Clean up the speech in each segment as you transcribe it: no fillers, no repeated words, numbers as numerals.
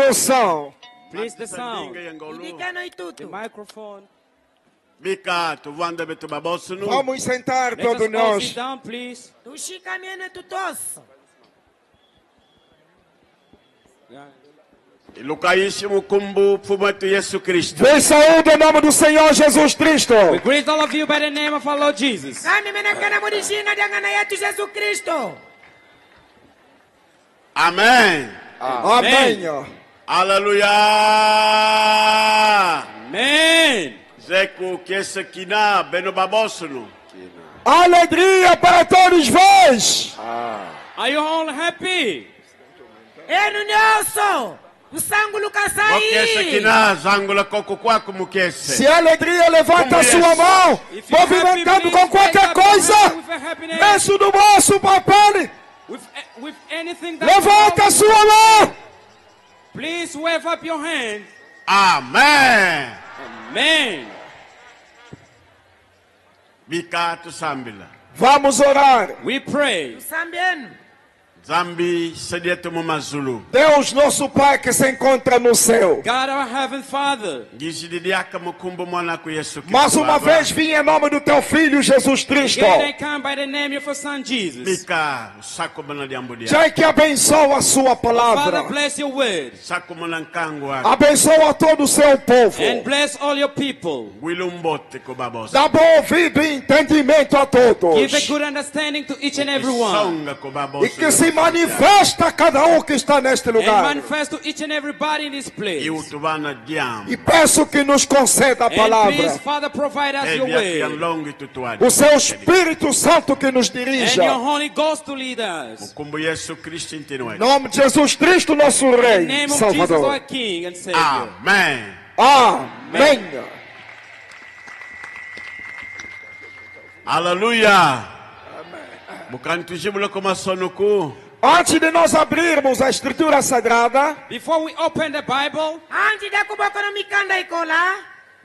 o som. Please the sound. Indicano tudo. The microphone. Bika tuvanda betu babosunu. Vamos sentar Let todos us all nós. sit down, please. Tu chicamene tutoso. Yeah. Ilukaishi mukumbu fumetu Yesu Kristo. Vem saúde em nome do Senhor Jesus Cristo. We greet all of you by the name of our Lord Jesus. Kami menekana mudishina dangana yetu Jesus Kristo. Amen. Amém. Aleluia. Amen. Zeku kese kina beno babosunu. Alegria para todos vós. Are you all happy? Enu Nelson. Usangu Lucasai. Mukese kina zangula koko kwako mukese. Se a alegria levanta a sua mão, If you're happy, movimentando please com raise qualquer up your coisa, hand with a happiness. lenço do bolso, papel, With anything that levanta a sua mão. please wave up your hand. Amen. Amen. Bika tusambila. Vamos orar. We pray. Sambienu. Zambi sedietu mumazulu. Deus, nosso Pai que se encontra no céu. God our Heavenly Father. Ngizididiaka mukumbu mwana ku Yesu Kristo. Mais uma Baba. vez vim em nome do teu Filho Jesus Cristo. Again I come by the name of your Son Jesus. Bika sako bana diambudia. Já que abençoa a sua palavra. Father, bless your word. Sako mwanankangu wako. Abençoa todo o seu povo. And bless all your people. Wilumbote ko babos. Dá bom ouvido e entendimento a todos. Give a good understanding to each and every one. Songa ko babos. E que se manifesta a cada um que está neste And lugar. manifest to each and everybody in this place. E utubana diam. E peço que nos conceda a And please, palavra. Father, provide us your Ebia way. kianlongi tutuadi. O seu Espírito Santo que nos And your dirija. Holy Ghost to lead us. Mukumbu Yesu Kristo Em intinoe. nome de Jesus Cristo, nosso In the Rei, name of Jesus, our Salvador. King and Savior. Amen. Amém. Aleluia. Mukantujibula koma sonuku. Antes de nós abrirmos a Escritura Sagrada, Before we open the Bible, Anti da kuboko no mikanda ikola.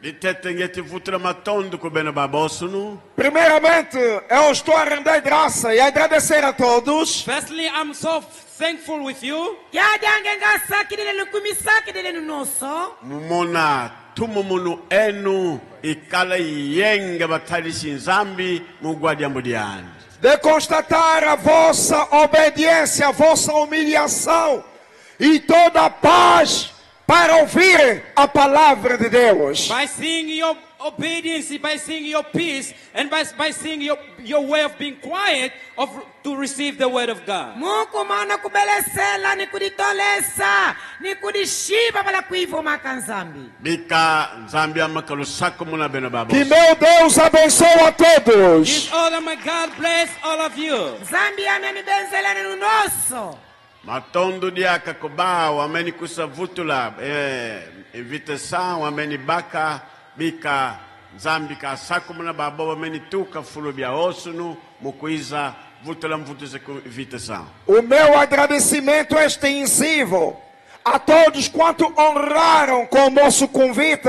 Ditete ngeti futura matondo ko beno babosunu. primeiramente eu estou a render graça e agradecer a todos firstly, I'm so thankful with you Ya jange ngasa kidele lukumisa kidele nunoso. Mumona tumumunu enu ikala yenge batalisi nzambi mugwadi mbudiani. de constatar a vossa obediência, a vossa humilhação e toda a paz para ouvir a palavra de Deus. by seeing your obedience, by seeing your peace, and by seeing your way of being quiet to receive the word of God. Muku mana kubelesela ni kuditolesa ni kudishiba bala kuivo makanzambi. Bika nzambi amakalu sako muna beno babos. Que meu Deus abençoe a todos. This order, my God bless all of you. Zambi ameni benzela ni nunoso. Matondo diaka koba wameni kusavutula invitação wameni baka bika nzambi ka sako muna babo wameni tuka fulu bia osunu mukuiza vutula mvutuze ku invitação. O meu agradecimento é extensivo a todos quanto honraram com o nosso convite,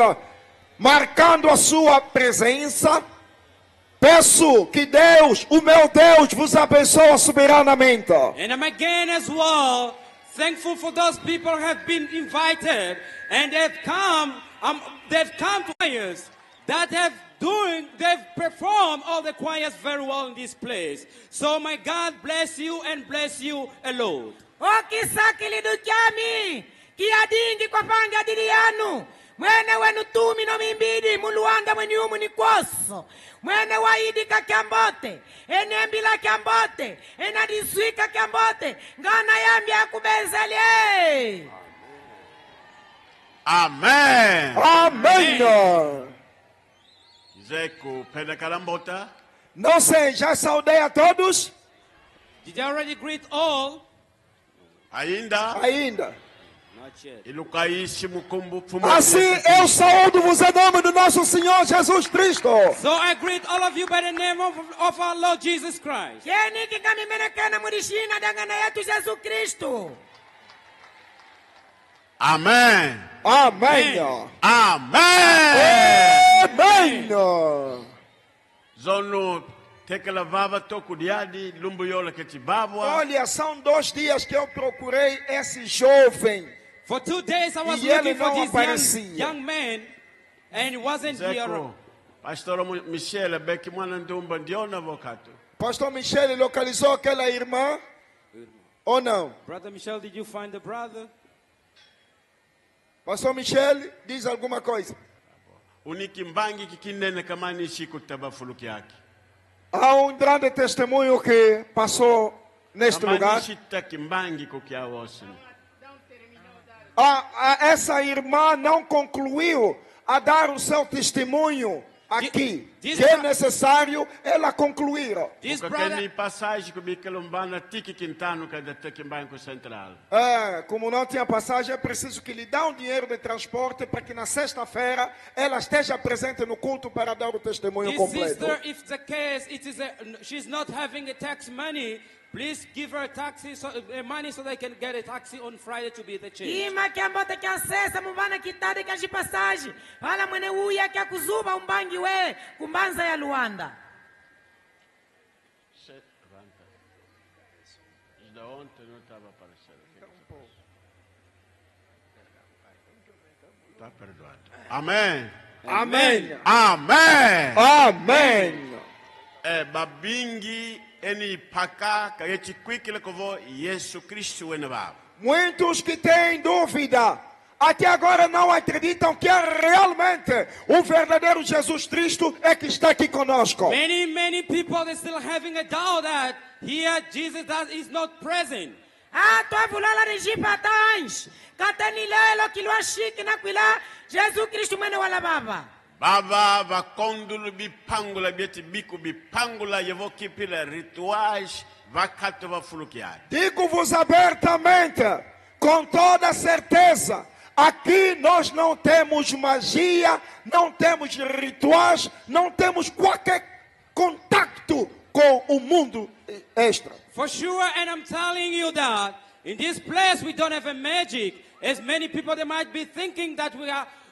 marcando a sua presença. Peço que Deus, o meu Deus, vos abençoe soberanamente. And I'm again as well thankful for those people who have been invited and they've come to choirs that they've performed all the choirs very well in this place. So my God bless you and bless you alone. O kisakili dukyami. Kiadingi kwa panga dilianu. Mwene wenu tumi no mimbidi muluanda mweni umu ni koso. Mwene waidi ka kiambote. Enembila kiambote. Enadiswika kiambote. Ngana yambi ya kubezele. Amen. Amém. Zeku penda kalambota. Não sei, já saudei a todos? Did you already greet all? Ainda Ainda. Not yet. ilukaishi mukumbu fumu. Assim eu saúdo-vos em nome do nosso Senhor Jesus Cristo. So I greet all of you by the name of our Lord Jesus Christ. Yeni kikami menekana mudishina dangana yetu Jesus Kristo. Amen. Amém. Amen. Amém. Zono tekela vava toku diadi lumbu yola ketibabwa. Olha, são 2 dias que eu procurei esse jovem For 2 days I was E ele looking for não this aparecia. young man, and he wasn't here. Zeko, pastor Michele, beki mwana ndumba ndiona vokato. Pastor Michel localizou aquela irmã ou não? Brother Michel, did you find the brother? Pastor Michel diz alguma coisa. Unikimbangi kikinene kama nishi kutaba fuluki yake. Há grande testemunho que passou neste Kama lugar. nishi takimbangi kukia wosu. Essa irmã não concluiu a dar o seu testemunho aqui. Que é necessário ela concluir. This Ukakeni brother, passagem kubikelumbana tiki quintano kada takimbangi central. Como não tinha passagem, é preciso que lhe dê um dinheiro de transporte para que na sexta-feira ela esteja presente no culto para dar o testemunho this completo. sister, if the case, she's not having a tax money, please give her a taxi, money so they can get a taxi on Friday to be at the church. Ima kiambote kia sesa mubana kitade kia jipasaji. Hala mwene uya kia kuzuba umbangi we kumbanza ya Luanda. Amen. Amém. Amen. Amém. Babingi eni paka kayechi kwikile kovo Yesu Cristo wena baba. Muitos que têm dúvida, até agora não acreditam que é realmente o verdadeiro Jesus Cristo é que está aqui conosco. Many people are still having a doubt that here Jesus is not present. Tua vulala de jipatães. Katani lelo kilwa shiki na kwila Jesus Cristo mwene wala baba. Baba vakondulu bipangula bieti biku bipangula yevoki pila rituais vakato vafulukiai. Digo-vos abertamente, com toda certeza, aqui nós não temos magia, não temos rituais, não temos qualquer contato com o mundo extra. For sure, and I'm telling you that in this place we don't have a magic. As many people they might be thinking that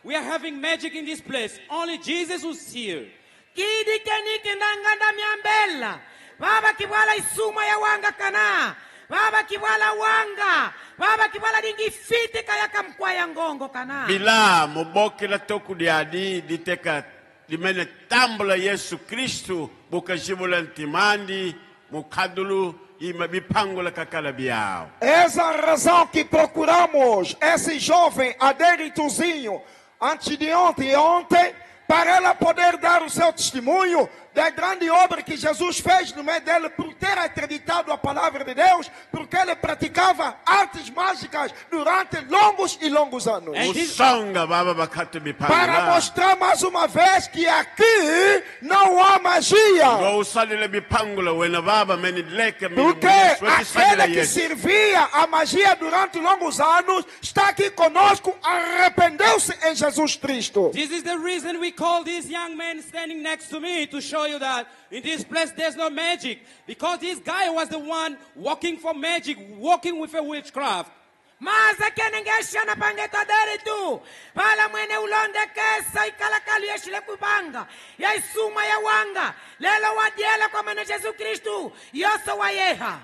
we are having magic in this place. Only Jesus was here. Kidi keniki ndanganda miambela. Baba kibwala isuma ya wanga kana. Baba kibwala wanga. Baba kibwala dingi fiti kaya kamkwa ya ngongo kana. Bila muboki la toku diadi diteka dimene tambula Yesu Cristo buka jibula ntimandi mukadulu ima bipangula kakala biao. Essa é a razão que procuramos esse jovem adéritozinho antes de ontem e ontem, para ela poder dar o seu testemunho da grande obra que Jesus fez no meio dele, por ter acreditado a palavra de Deus, porque ele praticava artes mágicas durante longos e longos anos. Usonga baba bakatu Para bipangula. mostrar mais uma vez que aqui não há magia. Go usalile bipangula wena baba menidleke Porque aquele que servia a magia durante longos anos está aqui conosco, arrependeu-se em Jesus Cristo. This is the reason we call this young man standing next to me to show you that in this place there's no magic. Because this guy was the one walking for magic, walking with a witchcraft. Mas akenengesha na pangeta deri tu. Pala mwene ulonde kesa ikalakali yeshile kubanga. Ya isuma ya wanga. Lelo wadiela kwa mene Jesu Kristu. Yoso wa yeha.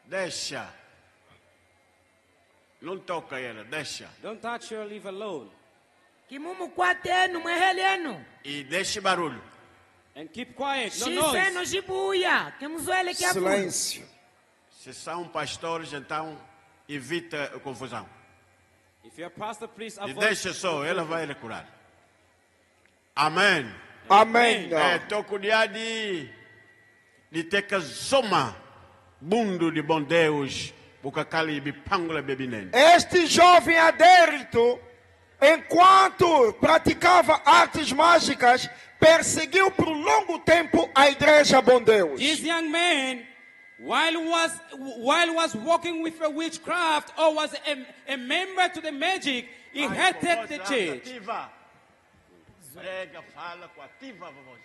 Deixa. Não toca ela, deixa. Don't touch her, leave alone. Kimumu kwa tenu mweheli enu. E deixe barulho. And keep quiet, no Shiseno noise. jibuya. Kemuzoele kia funu. Silêncio. Se são pastores, então evita a confusão. If you're a pastor, please E avoid. deixa só, ela vai lhe curar. Amém. Amém. Toco de teka zoma mundo de bom Deus, bukakali bipangula bebinen. Este jovem adérito, enquanto praticava artes mágicas, perseguiu por longo tempo a igreja Bom Deus. This young man, while was walking with a witchcraft or was a member to the magic, he hated the church. Prega, fala com ativa voz.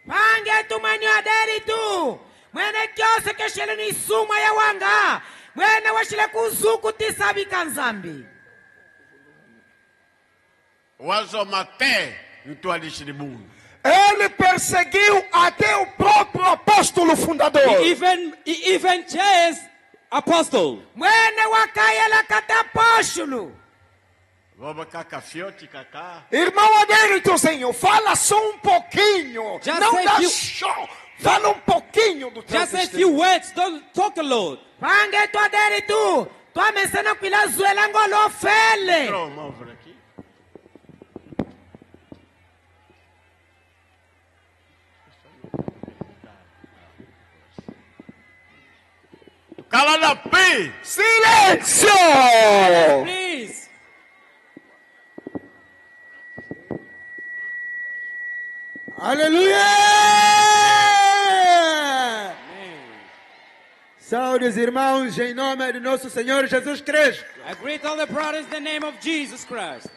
Pange tu mwenye aderi tu. Mwene kiose keshele ni suma ya wanga. Mwene washile kuzuku tisabi kanzambi. Wazo mate mtualishi de mundo. Ele perseguiu até o próprio apóstolo fundador. He even chased apostle. mwene wakayela kata apóstolo. Vamos cá, fiote, cacá. Irmão Adéritozinho, fala só um pouquinho. Just Não say dá few- show. Fala um pouquinho do teu Just a testemunho. few words, don't talk a lot. Pange tu aderi tu. Tu amesana kwila zuela ngolo fele. Toma over aqui. Cala na pi! Silêncio! Please. Aleluia! Amen. Saúdes, irmãos, em nome de nosso Senhor Jesus Cristo. I greet all the brothers in the name of Jesus Christ.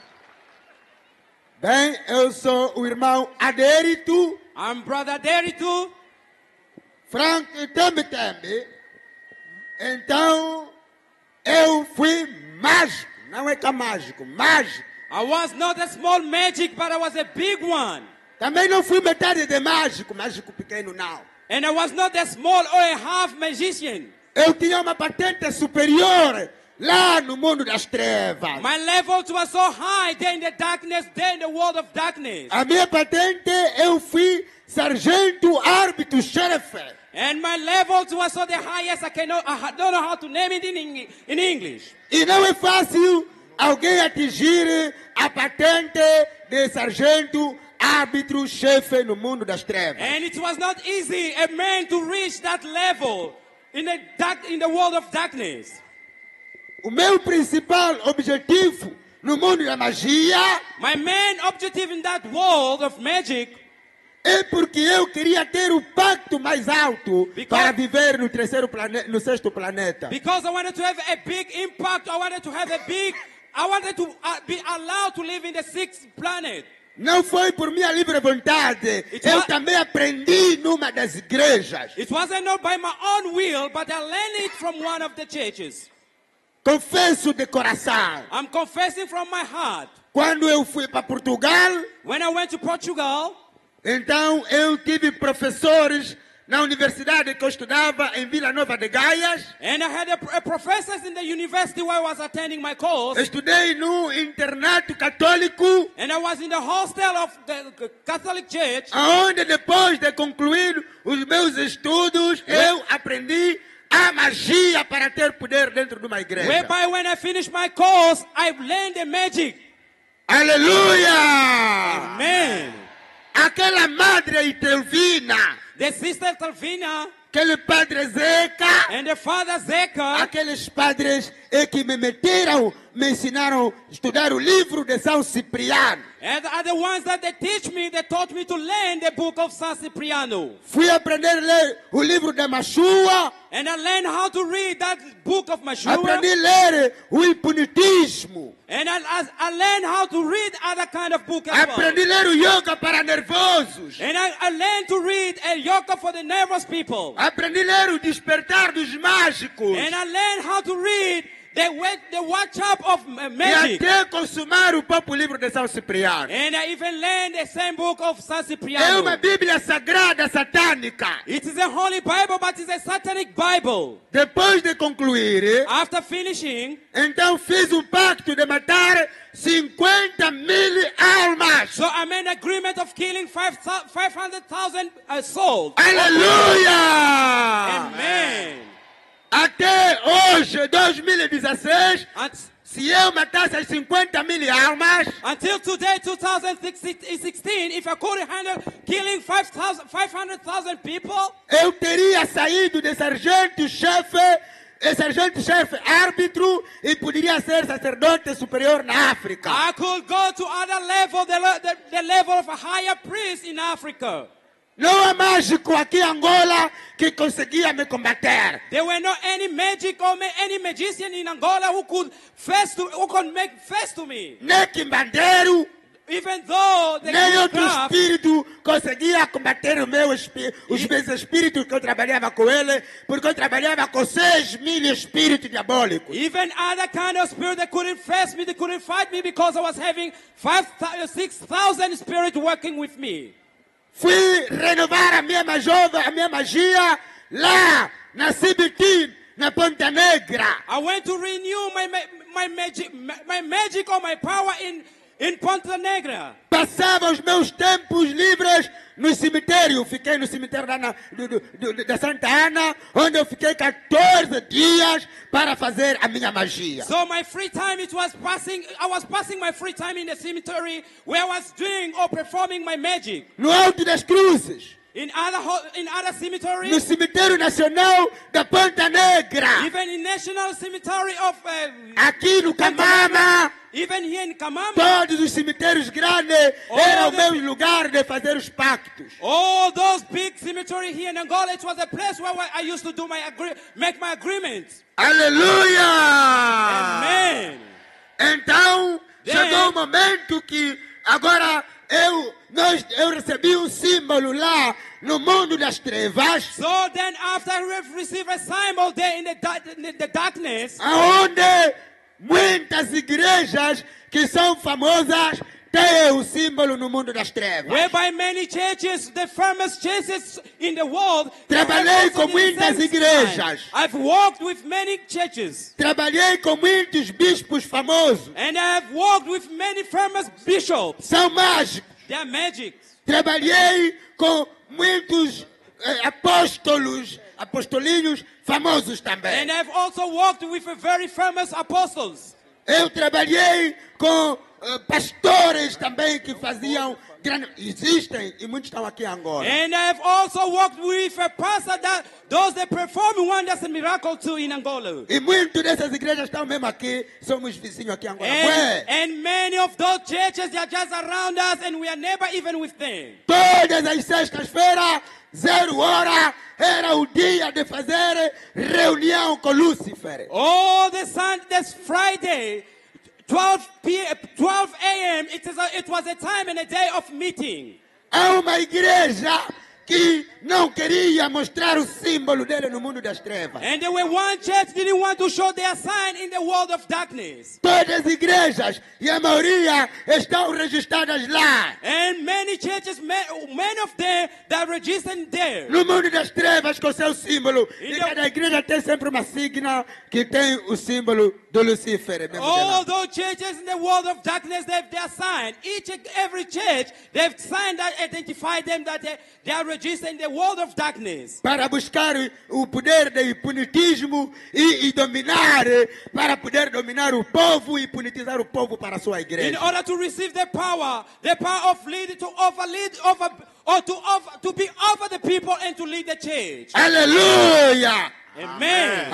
Bem, eu sou o irmão Adérito I'm Brother Deritu. Frank Tembe. Então, eu fui mágico. Não é que é mágico, mágico. I was not a small magic, but I was a big one. Também não fui metade de mágico, mágico pequeno não. And I was not a small or a half magician. Eu tinha uma patente superior lá no mundo das trevas. My level was so high there in the darkness, there in the world of darkness. A minha patente, eu fui sargento árbitro chefe. And my level was so the highest I don't know how to name it in English. E não é fácil alguém atingir a patente de sargento árbitro chefe no mundo das trevas. And it was not easy a man to reach that level in the world of darkness. O meu principal objetivo no mundo da magia My main objective in that world of magic é porque eu queria ter o pacto mais alto Because- para viver no terceiro planeta, no sexto planeta. because I wanted to have a big impact. I wanted to be allowed to live in the sixth planet. Não foi por minha livre vontade. It Eu was- também aprendi numa das igrejas. It wasn't not by my own will, but I learned it from one of the churches. Confesso de coração. I'm confessing from my heart. Quando eu fui para Portugal, When I went to Portugal, então eu tive professores na universidade que eu estudava em Vila Nova de Gaias. and I had a professors in the university where I was attending my course, Estudei no internato católico, and I was in the hostel of the Catholic Church, onde depois de concluir os meus estudos, eu aprendi a magia para ter poder dentro de uma igreja. whereby when I finished my course, I learned the magic. Aleluia! Amen. Aquela madre Itelvina, The sister Talvina aquele padre Zeca, and the father Zeka, aqueles padres que me meteram, me ensinaram a estudar o livro de São Cipriano. and are the ones that they taught me to learn the book of San Cipriano. Fui aprender a ler o livro de Machua, And I learned how to read that book of Mashua. aprendi a ler o impunitismo, And I learned how to read other kind of book as well. aprendi a ler o yoga para nervosos, And I learned to read a yoga for the nervous people. aprendi a ler o despertar dos mágicos And I learned how to read the watch up of e magic. até consumar o próprio livro de São Cipriano. And I even learned the same book of San É Cipriano. uma Bíblia sagrada satânica. It is a holy Bible, but it's a satanic Bible. Depois de concluir, After finishing, então fiz um pacto de matar 50.000 almas. so I made an agreement of killing 500,000 souls. Aleluia! Amen. Até hoje, 2016, se eu matasse as 50.000 almas, Until today, 2016, if I could handle killing 500,000 people, eu teria saído de sargento-chefe árbitro e poderia ser sacerdote superior na África. I could go to other level, the level of a higher priest in Africa. Não há mágico aqui em Angola que conseguia me combater. There were not any magic or any magician in Angola who could make face to me. Nem quimbandeiro, Even though the nem outro witchcraft, espírito conseguia combater os meus espíritos que eu trabalhava com ele, porque eu trabalhava com 6.000 espíritos diabólicos. even other kind of spirit that couldn't face me, they couldn't fight me because I was having 6,000 spirits working with me. fui renovar a minha magia lá na CBT, na Ponta Negra. I went to renew my magic or my power in Ponta Negra. Passava os meus tempos livres no cemitério. Fiquei no cemitério da Santa Ana, onde eu fiquei 14 dias para fazer a minha magia. So my free time, I was passing my free time in the cemetery where I was doing or performing my magic. No Alto das Cruzes, In other cemeteries, no Cemitério Nacional da Ponta Negra, even in National Cemetery of aqui no Camama, even here in Kamama, todos os cemitérios grandes eram o meu lugar de fazer os pactos. all those big cemetery here in Angola, it was a place where I used to do make my agreements. Aleluia! Amen. Então, chegou o momento que agora eu recebi um símbolo lá no mundo das trevas, So then after we have received a symbol there in the darkness, aonde muitas igrejas que são famosas têm o símbolo no mundo das trevas. whereby many churches, the famous churches in the world, Trabalhei com the muitas same igrejas. time. I've worked with many churches. Trabalhei com muitos bispos famosos. And I've worked with many famous bishops. São mágicos. They are magics. Trabalhei com muitos apostolinhos famosos também. And I've also worked with very famous apostles. Eu trabalhei com pastores também que faziam existem e muitos estão aqui em Angola. And I've also worked with a pastor those that perform wonders and miracles too in Angola. E muitas dessas igrejas estão mesmo aqui, somos vizinhos aqui em Angola. Ué, And many of those churches, they are just around us and we are never even with them. todas as sextas-feiras, 0 hora, era o dia de fazer reunião com Lúcifer. Oh, this Friday, 12 a.m., it was a time and a day of meeting. Há uma igreja que não queria mostrar o símbolo dele no mundo das trevas. And there were one church didn't want to show their sign in the world of darkness. Todas as igrejas, e a maioria, estão registradas lá. And many churches, many of them, that are registered there. No mundo das trevas com seu símbolo. E Então- cada igreja tem sempre uma signa que tem o símbolo do Lucifer. Mesmo All dela. those churches in the world of darkness, they have their sign. Each and every church, they have sign that identify them that they are registered in the world of darkness. Para buscar o poder de punitismo e dominar, para poder dominar o povo e punitizar o povo para a sua In igreja. order to receive the power of lead to be over the people and to lead the church. Aleluia! Amen.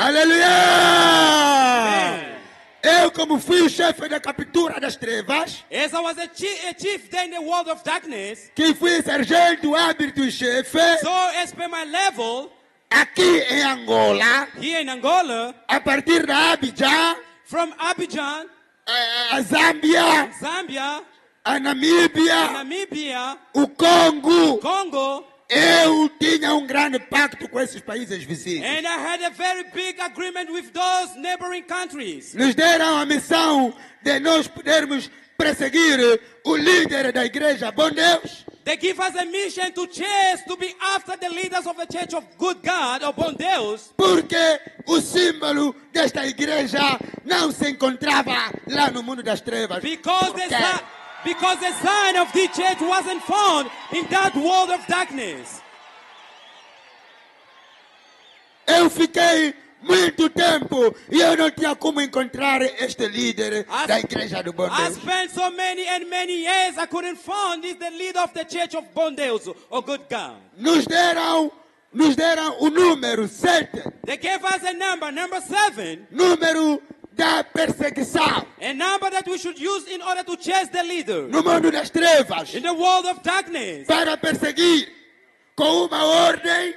Aleluia! Eu, como fui o chefe da captura das trevas, As I was a chief there in the world of darkness, que fui sargento árbitro e chefe, so as per my level, aqui em Angola, here in Angola, a partir da Abidjan, from Abidjan, a Zâmbia, Zambia, a Namíbia, Namibia, o Congo, Congo, eu tinha um grande pacto com esses países vizinhos. and I had a very big agreement with those neighboring countries. Nos deram a missão de nós podermos perseguir o líder da igreja, bom Deus, They give us a mission to chase, to be after the leaders of the Church of Good God, or Bon Deus, porque o símbolo desta igreja não se encontrava lá no mundo das trevas. because Por quê? because the sign of the church wasn't found in that world of darkness. Eu fiquei muito tempo e eu não tinha como encontrar este líder da igreja do bom I Deus. spent so many years, I couldn't find the leader of the Church of Bon Deus, or Good God. Nos deram o número 7, They gave us a number 7, número da perseguição a number that we should use in order to chase the leader no mundo das trevas, in the world of darkness. para perseguir com uma ordem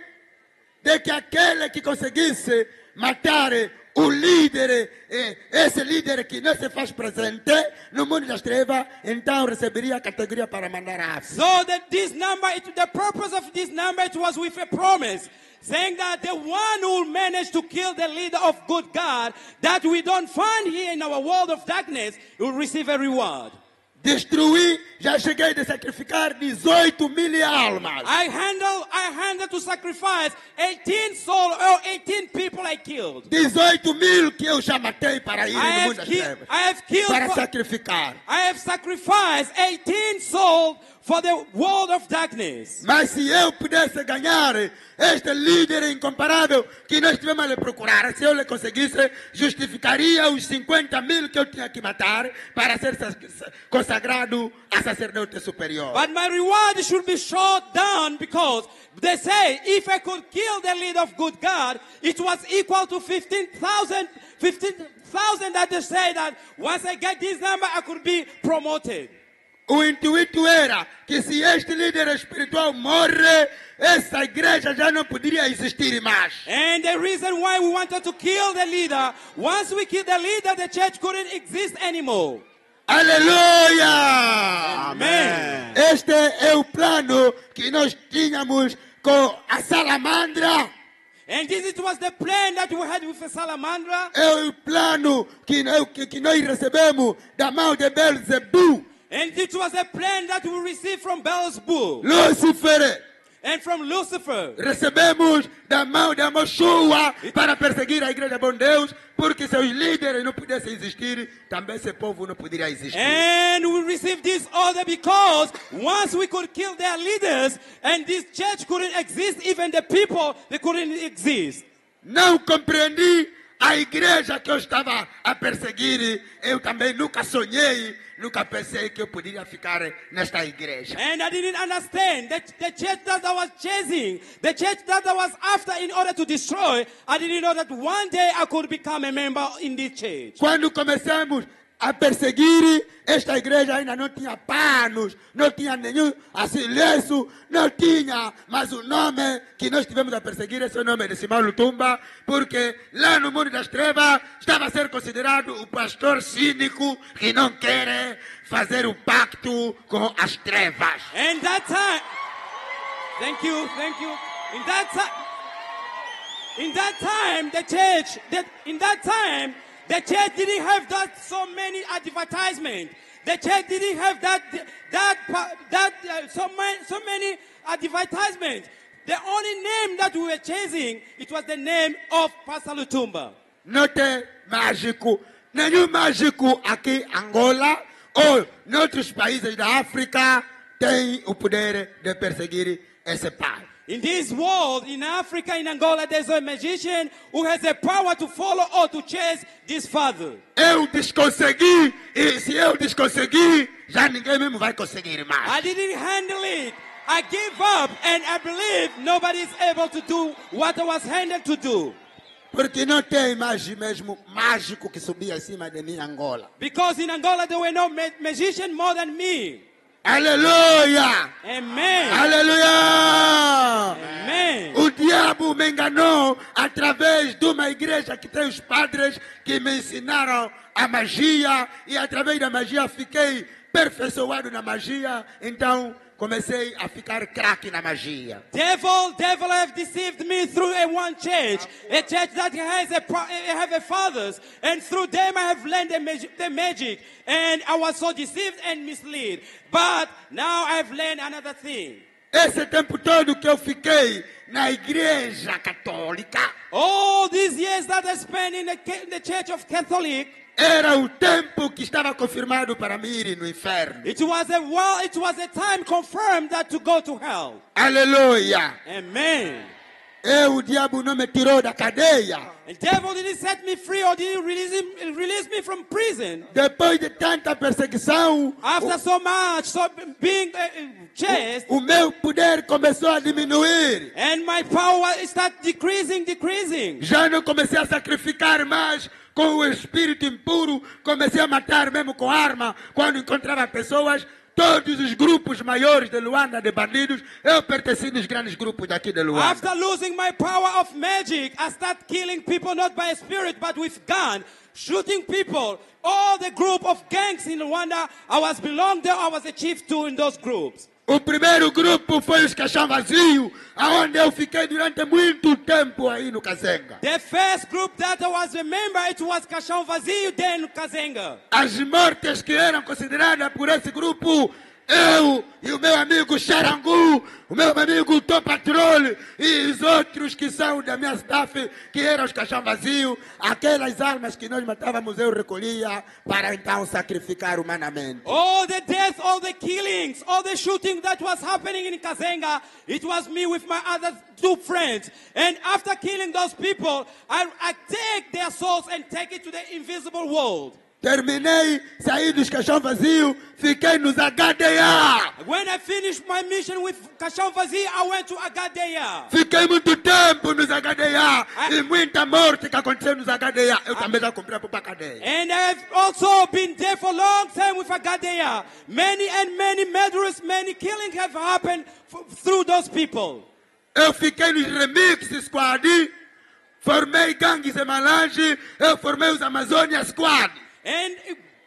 de que aquele que conseguisse matar o líder, esse líder que não se faz presente no mundo das trevas, então receberia a categoria para mandar a África. So that this number, the purpose of this number, it was with a promise, saying that the one who managed to kill the leader of good God, that we don't find here in our world of darkness, will receive a reward. Destruí, já cheguei a sacrificar 18 mil almas. I handled to sacrifice 18 souls or 18 people I killed. 18 mil que eu já matei para ir no I mundo das trevas. have killed Para sacrificar. I have sacrificed 18 souls for the world of darkness. Mas se eu pudesse ganhar este líder incomparável que nós tivemos a lhe procurar, se eu lhe conseguisse, justificaria os 50 mil que eu tinha que matar para ser consagrado a sacerdote superior. But my reward should be shot down because they say if I could kill the leader of good God, it was equal to 15,000 that they say that once I get this number, I could be promoted. O intuito era que se este líder espiritual morre, essa igreja já não poderia existir mais. And the reason why we wanted to kill the leader, once we kill the leader, the church couldn't exist anymore. Aleluia! Amen. Este é o plano que nós tínhamos com a salamandra. And this was the plan that we had with the salamandra. É o plano que nós recebemos da mão de Belzebu. And it was a plan that we received from Beelzebub Lúcifer. and from Lucifer. Recebemos da mão de Amoshua para perseguir a igreja de bom Deus, porque se os líderes não pudessem existir, também esse povo não poderia existir. And we received this order because once we could kill their leaders and this church couldn't exist, even the people, they couldn't exist. Não compreendi a igreja que eu estava a perseguir. Eu também nunca sonhei, nunca pensei que eu poderia ficar nesta igreja. And I didn't understand that the church that I was chasing, the church that I was after in order to destroy, I didn't know that one day I could become a member in this church. Quando começamos a perseguir, esta igreja ainda não tinha panos, não tinha nenhum assim, lenço, não tinha, mas o nome que nós tivemos a perseguir, esse é o nome de Simão Lutumba, porque lá no mundo das trevas estava a ser considerado o pastor cínico que não quer fazer um pacto com as trevas. And that time, thank you. In that time, the church didn't have that so many advertisements. The church didn't have so many advertisements. The only name that we were chasing, it was the name of Pastor Lutumba. Não tem mágico, nenhum mágico aqui em Angola ou em outros países da África tem o poder de perseguir esse pai. In this world, in Africa, in Angola, there's a magician who has the power to follow or to chase this father. Eu desconsegui, e se eu desconsegui, já ninguém mesmo vai conseguir mais. I didn't handle it. I gave up and I believe nobody is able to do what I was handed to do. Porque não tem mais mesmo mágico que subia em cima de mim em Angola. Because in Angola there were no magician more than me. Aleluia! Amen. Aleluia! Amen. O diabo me enganou através de uma igreja que tem os padres que me ensinaram a magia e através da magia fiquei aperfeiçoado na magia, então comecei a ficar craque na magia. Devil have deceived me through one church, a church that have a fathers, and through them I have learned the magic, and I was so deceived and misled. But now I've learned another thing. Esse tempo todo que eu fiquei na igreja católica, All these years that I spent in the Church of Catholic, era o tempo que estava confirmado para mim ir no inferno. it was a time confirmed that to go to hell. Aleluia! Amen. O diabo não me tirou da cadeia. And devil didn't set me free or didn't release me from prison. Depois de tanta perseguição, After so much being chased, o meu poder começou a diminuir. and my power started decreasing. Já não comecei a sacrificar mais com o espírito impuro. Comecei a matar mesmo com arma. Quando encontrava pessoas, todos os grupos maiores de Luanda, de bandidos, eu pertenci nos grandes grupos daqui de Luanda. After losing my power of magic, I started killing people not by spirit but with gun, shooting people. All the group of gangs in Rwanda, I was a chief too in those groups. O primeiro grupo foi os Caixão Vazio, aonde eu fiquei durante muito tempo aí no Kazenga. The first group that I was a member, it was Caixão Vazio, then Kazenga. As mortes que eram consideradas por esse grupo, eu e o meu amigo Charangu, o meu amigo Tom Patrol e os outros que são da minha staff, que eram os Caixão Vazio, aquelas armas que nós matávamos eu recolhia para então sacrificar humanamente. All the deaths, all the killings, all the shooting that was happening in Kazenga, it was me with my other two friends. And after killing those people, I take their souls and take it to the invisible world. Terminei, saí dos Caixão Vazio, fiquei nos HDA. When I finished my mission with Caixão Vazio, I went to Agadeia. Fiquei muito tempo nos HDA e muita morte que aconteceu nos HDA. Eu também já comprei para cadeia. And I've also been there for a long time with Agadeia. Many and many murderers, many killings have happened through those people. Eu fiquei nos Remix Squad, formei gangues de Malange, eu formei os Amazônia Squad. And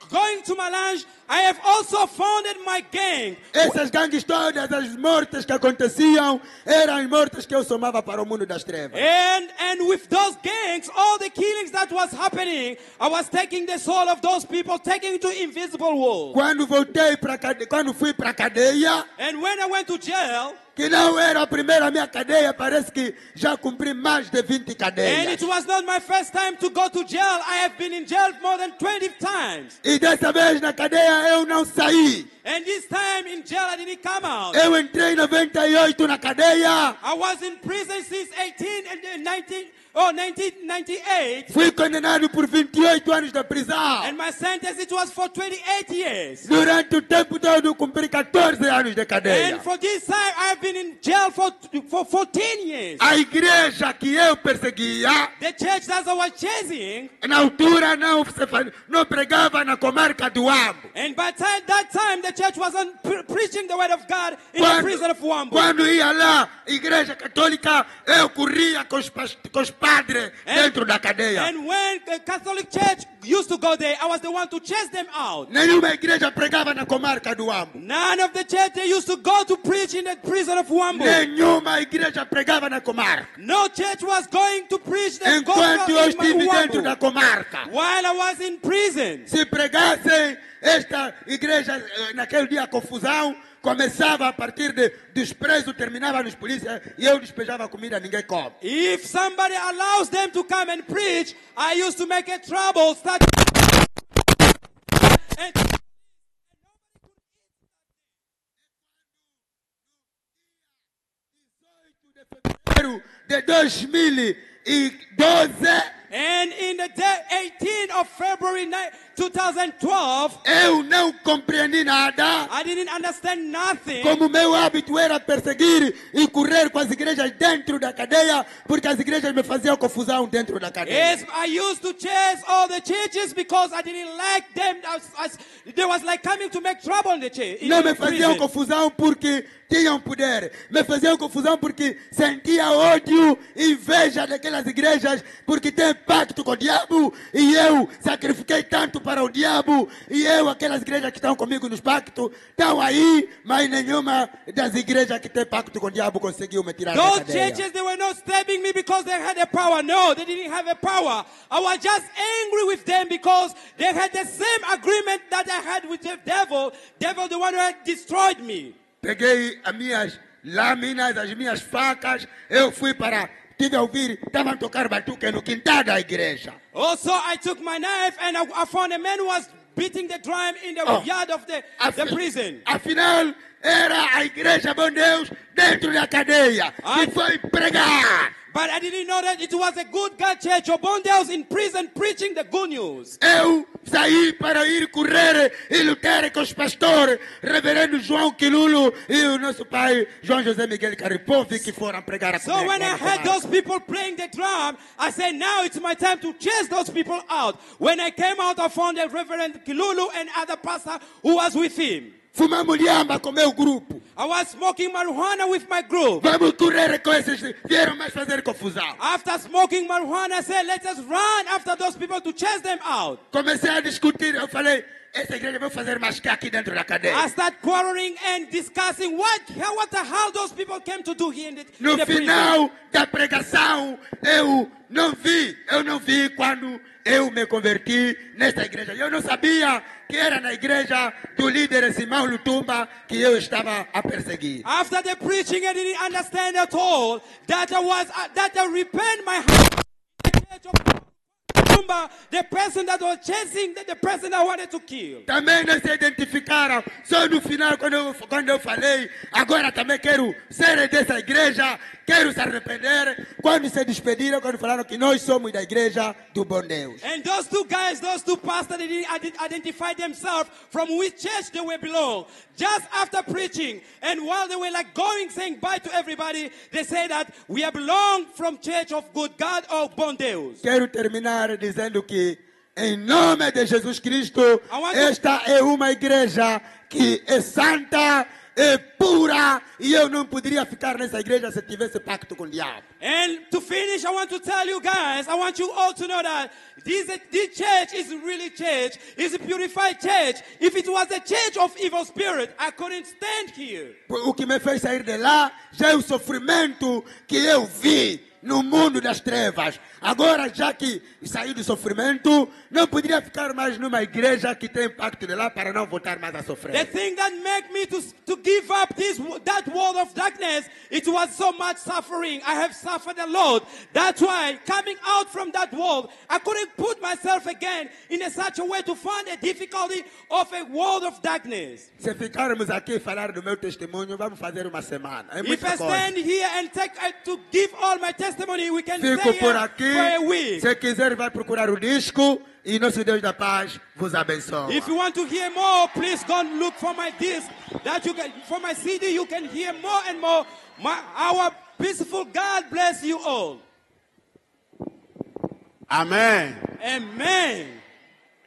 going to Malange, I have also founded my gang. Essas gangues todas, as mortes que aconteciam, eram as mortes que eu somava para o mundo das trevas. And with those gangs, all the killings that was happening, I was taking the soul of those people, taking it to invisible world. Quando fui para a cadeia, And when I went to jail, que não era a primeira minha cadeia, parece que já cumpri mais de 20 cadeias. and it was not my first time to go to jail. I have been in jail more than 20 times. E dessa vez na cadeia eu não saí. And this time in jail, I didn't come out. Eu entrei em 98 na cadeia. I was in prison since 1998. Fui condenado por 28 anos de prisão. And my sentence, it was for 28 years. Durante o tempo todo cumpri 14 anos de cadeia. And for this time, I've been in jail for 14 years. A igreja que eu perseguia, The church that I was chasing, na altura não pregava na comarca do Ambo. and by that time, the church wasn't preaching the word of God in the prison of Wambo. Quando ia lá, igreja católica, eu corria com os padres dentro da cadeia. And when the Catholic Church used to go there, I was the one to chase them out. Nenhuma igreja pregava na comarca do Ambo. None of the church they used to go to preach in the prison of Wambo. Nenhuma igreja pregava na comarca. No church was going to preach the Enquanto eu gospel in estive dentro da Wambo comarca. while I was in prison. Se pregassem, esta igreja, naquele dia, a confusão começava a partir dos presos, terminava nos polícias e eu despejava comida, ninguém come. If somebody allows them to come and preach, I used to make a trouble. De 2012, And in the day 18th of February 2012, eu não compreendi nada. I didn't understand nothing. Como meu hábito era perseguir e correr com as igrejas dentro da cadeia, porque as igrejas me faziam confusão dentro da cadeia. Yes, I used to chase all the churches because I didn't like them. They was like coming to make trouble in the church. Não me faziam confusão porque tinham poder. Me faziam confusão porque sentia ódio e inveja daquelas igrejas porque tem pacto com o diabo e eu sacrifiquei tanto para o diabo e aquelas igrejas que estão comigo nos pactos, estão aí, mas nenhuma das igrejas que tem pacto com o diabo conseguiu me tirar da Those cadeia. churches, they were not stabbing me because they had a power. No, they didn't have a power. I was just angry with them because they had the same agreement that I had with the devil. Devil, the one who had destroyed me. Peguei as minhas lâminas, as minhas facas, eu fui para... Tive a ouvir, estavam a tocar batuque no quintal da igreja. Also, I took my knife and I found a man who was beating the drum in the yard of the prison. Afinal, era a igreja Bom Deus dentro da cadeia que foi pregar. But I didn't know that it was a good God church of Bom Deus in prison preaching the good news. Eu saí para ir correr e lutar com os pastores, reverendo João Quilulo e o nosso pai João José Miguel Caripovi, que foram pregar a So when I heard those people playing the drum, I said, now it's my time to chase those people out. When I came out, I found the Reverend Kilulu and other pastor who was with him. Fumamos liamba com meu grupo. I was smoking marijuana with my group. Vamos correr com esses, vieram mais fazer confusão. After smoking marijuana, I said, let us run after those people to chase them out. Comecei a discutir, eu falei, essa igreja vai fazer mais que aqui dentro da cadeia. I start quarreling and discussing what the hell those people came to do here in No the prison. final da pregação, eu não vi quando eu me converti nesta igreja. Eu não sabia que era na igreja do líder Simão Lutumba que eu estava a perseguir. After the preaching, I didn't understand at all that I repent my heart. The person that was chasing, the person that wanted to kill. Também não se identificaram. Só no final, quando eu falei, agora também quero ser dessa igreja, quero se arrepender. Quando se despediram, quando falaram que nós somos da igreja do bom Deus. And those two guys, those two pastors, they didn't identify themselves from which church they were belong. Just after preaching, and while they were like going, saying bye to everybody, they say that we belong from Church of Good God or Bon Deus. Quero terminar dizendo que, em nome de Jesus Cristo, esta é uma igreja que é santa, é pura, e eu não poderia ficar nessa igreja se tivesse pacto com o diabo. And to finish, I want to tell you guys, I want you all to know that this church is really church, is a purified church. If it was a church of evil spirit, I couldn't stand here. O que me fez sair de lá já é o sofrimento que eu vi no mundo das trevas. Agora, já que saí do sofrimento, não poderia ficar mais numa igreja que tem pacto de lá para não voltar mais a sofrer. The thing that made me to give up that world of darkness, it was so much suffering. I have suffered a lot. That's why coming out from that world, I couldn't put myself again in such a way to find a difficulty of a world of darkness. Se ficarmos aqui e falar do meu testemunho, vamos fazer uma semana. É If muita I coisa. stand here and to give all my testimony, we can Fico stay por here aqui. for a week. Se quiser, vai procurar o disco. E nosso Deus da paz vos abençoe. If you want to hear more, please go and look for my disc. That you can, for my CD, you can hear more and more. Our peaceful God bless you all. Amen. Amen.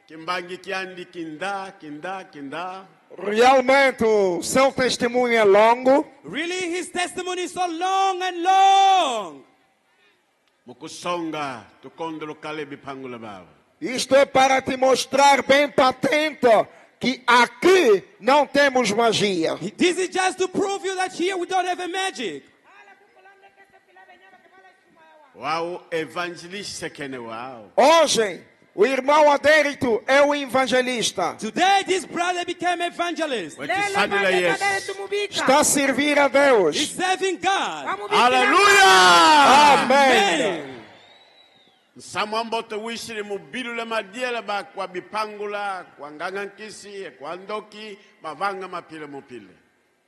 Kimbangi kiandi kinda. Realmente o seu testemunho é longo. Really, his testimony is so long and long. Mukusonga tukondolo kalebi pangula baba. Isto é para te mostrar bem patente que aqui não temos magia. This is just to prove you that here we don't have a magic. Wow, evangelista kene wow. Hoje, o irmão Adérito é o evangelista. Today, this brother became evangelist. Wetusadila yes. Está a servir a Deus. He's serving God. Hallelujah. Amém. Samwamboto wishiri mubilu le madiela ba kwa bipangula, kwa ngangankisi, kwa ndoki, mavanga mapile mupile.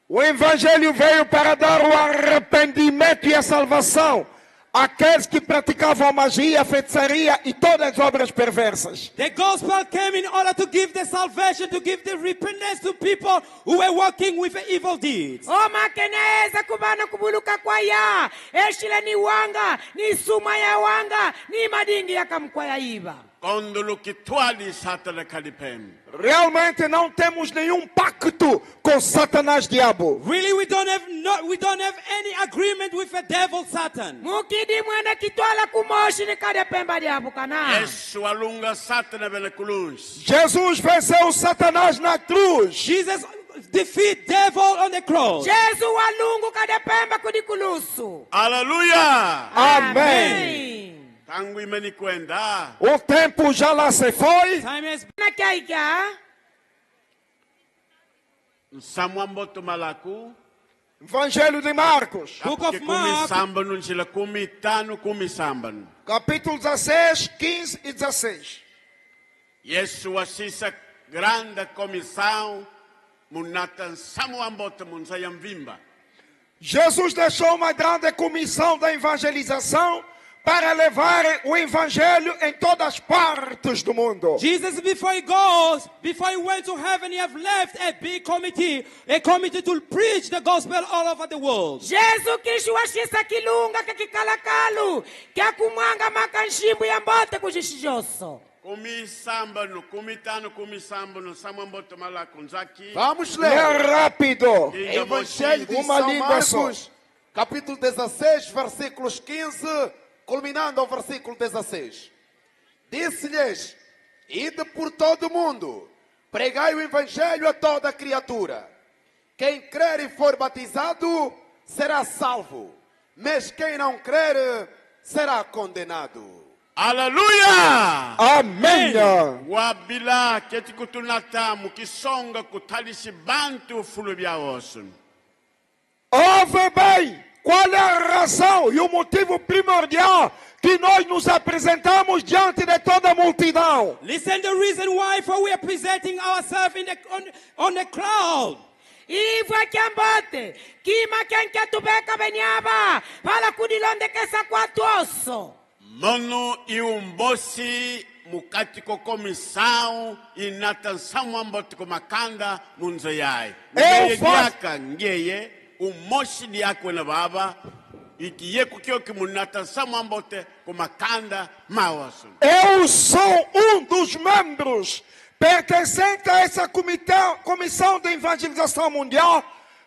O evangelho veio para dar o arrependimento e a salvação àqueles que praticavam magia, feitiçaria e todas as obras perversas. The gospel came in order to give the salvation, to give the repentance to people who were working with evil deeds. O makeneza kubana kubuluka kwa ya. Eshile ni wanga, ni suma ya wanga, ni madingi ya kamkwaya iba. Kondolo kitwali satana kalipem. Realmente não temos nenhum pacto com Satanás diabo. Really, we don't have any agreement with the devil Satan. Mukidi mwene kitwala kumoshi ni kade pemba diabu kana. Yesu alunga satana bela kulunsh. Jesus venceu Satanás na cruz. Jesus defeat devil on the cross. Jesu walungu kade pemba kudikulusu. Hallelujah. Amém. Tangu imeni kwenda. O tempo já lá se foi. Time has Na kaika. Samwamboto malaku. Evangelho de Marcos, Book of Mark, Kumisambano nchila kumitano kumisambano. capítulo 16, 15 e 16. Yesu asisa grande comissão munatan samwamboto munsayam vimba. Jesus deixou uma grande comissão da evangelização para levar o evangelho em todas as partes do mundo. Jesus, before he went to heaven, he have left a big committee to preach the gospel all over the world. Jesu Kristo washisa kilunga kakikalakalu. Kia kumwanga makanshimbu ya mbote kujishijoso. Kumisambano kumitano kumisambano samwamboto malaku nzaki. Vamos É ler. rápido. Evangelho de Uma São língua só. Marcos, capítulo 16, versículos 15, culminando ao versículo 16. Disse-lhes: ide por todo o mundo, Pregai o evangelho a toda criatura. Quem crer e for batizado será salvo, mas quem não crer será condenado. Aleluia! Amém. Wabila keti kutunata mukisonga kutalisi bantu fulu bia osu. Ouve bem, qual é a razão e o motivo primordial que nós nos apresentamos diante de toda a multidão? Listen, the reason why for we are presenting ourselves on the crowd. Ivo Kiambote, Kima Kenkatubeka Benyaba, Pala Kudilonde Kesa Quatoso. Mono e umbosi mukati ko comissão e natansamu ambote ko makanda munzayai. Ngeye diaka ngeye umoshi diako na baba ikiye kukio kimunatansamu ambote ko makanda mawasu. Eu sou dos membros pertencente a essa comissão de evangelização mundial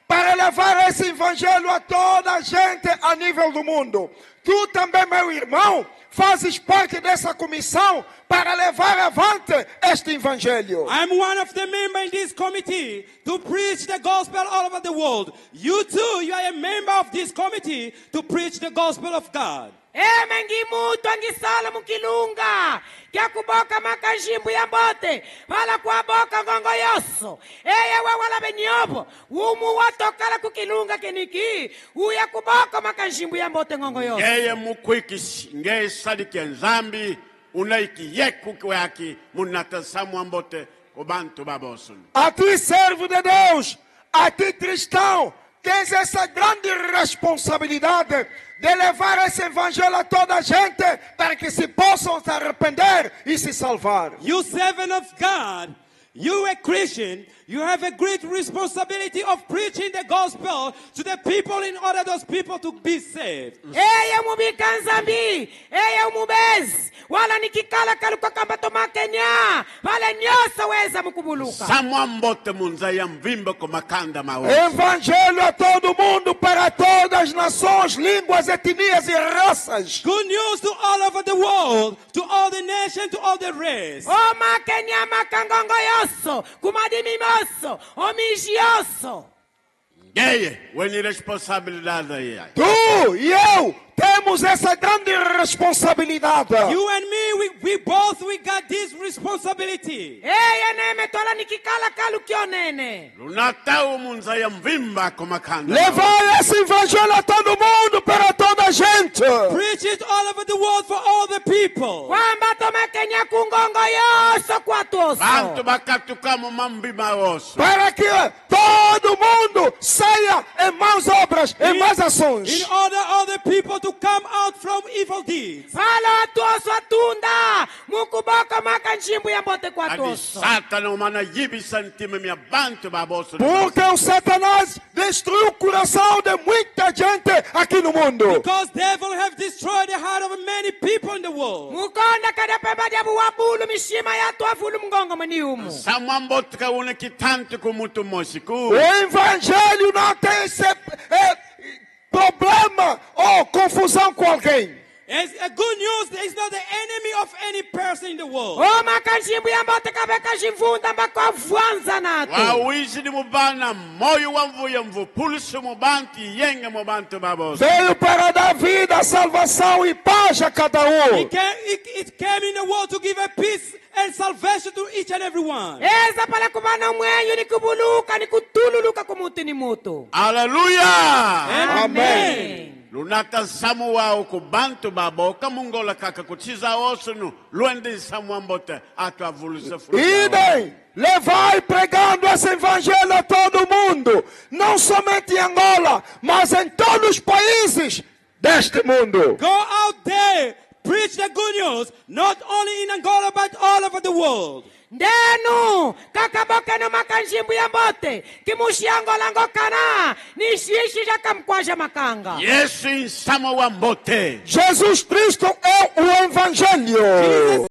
para levar esse evangelho a toda a gente a nível do mundo. Tu também, meu irmão, fazes parte dessa comissão para levar avante este evangelho. I'm one of the members in this committee to preach the gospel all over the world. You too, you are a member of this committee to preach the gospel of God. Mengi mutu angisala mukilunga Kia kuboka makajimbu ya mbote Pala kwa boka ngongo yoso Eya wala benyobo Umu watokala kukilunga keniki Uya kuboka makajimbu ya mbote ngongo yoso Ngeye mukwikis ngeye sadiki nzambi Unaiki yeku kwaki munatasamu ambote Kubantu babosun. A ti, servo de Deus, a ti, cristão, tens essa grande responsabilidade de levar esse evangelho a toda a gente para que se possam se arrepender e se salvar. You servant of God, you a Christian, you have a great responsibility of preaching the gospel to the people in order those people to be saved. Eya mubikanzambi, eya umubezi Wala nikikala kaluka kambato makenya Wala nyosa weza mukubuluka Samu ambote munzaya mvimba ko makanda mawasu. Evangelho a todo mundo, para todas as nações, línguas, etnias e raças. Good news to all over the world, to all the nations, to all the race. O makenya makangongo yoso Kumadimi moso, o miji yoso Ngeye weni responsabilidade aí. Tu e eu temos essa grande responsabilidade. You and me, we got this responsibility. Eya neme tola nikikala kalu kionene Lunatau munzaya mvimba ko makanda. Levar esse evangelho a todo mundo, para toda a gente. Preach it all over the world for all the people. Kwamba tomekenya kungongo yoso kwatoso Bantu bakatukamu mambi maosu. Para que todo mundo saia em más obras, em más ações. In order all the people to come out from evil deeds. Fala atoso atunda Mukuboka makanjimbu ya mbote Adi kwatoso satana umana yibi santime minha bantu babosu. Porque o Satanás destruiu o coração de muita gente aqui no mundo. Because devil have destroyed the heart of many people in the world. Mukonda kada pemba diabu wabulu mishima ya tuafulu mgongo maniumu Samambote ka une kitanto kumutu mosiku. O evangelho não tem esse problema ou confusão com alguém. It's a good news. It's not the enemy of any person in the world. O makanjimbu ya mbote kabeka jivunda mbako vuanza nato Wawizi ni mubana moyo wamvuya mvu pulso mubanti yenge mubantu babosu. Veio para dar vida, salvação e paz a cada um. It came in the world to give a peace and salvation to each and every one. Eza pala kubana mwenyu ni kubuluka ni kutululuka kumutu ni mutu Hallelujah. Amen. Lunata samu wao kubantu baboka mungola kaka kuchiza osunu luende samu ambote atavuluse fruta. Idem, levai pregando esse evangelho a todo mundo, não somente em Angola, mas em todos os países deste mundo. Go out there, preach the good news, not only in Angola but all over the world. Ndenu kakaboka no makanjimbu ya mbote Kimushiango lango kana Nishishi jaka mkwaja makanga Yesu insamo wa mbote. Jesus Cristo é o evangelho.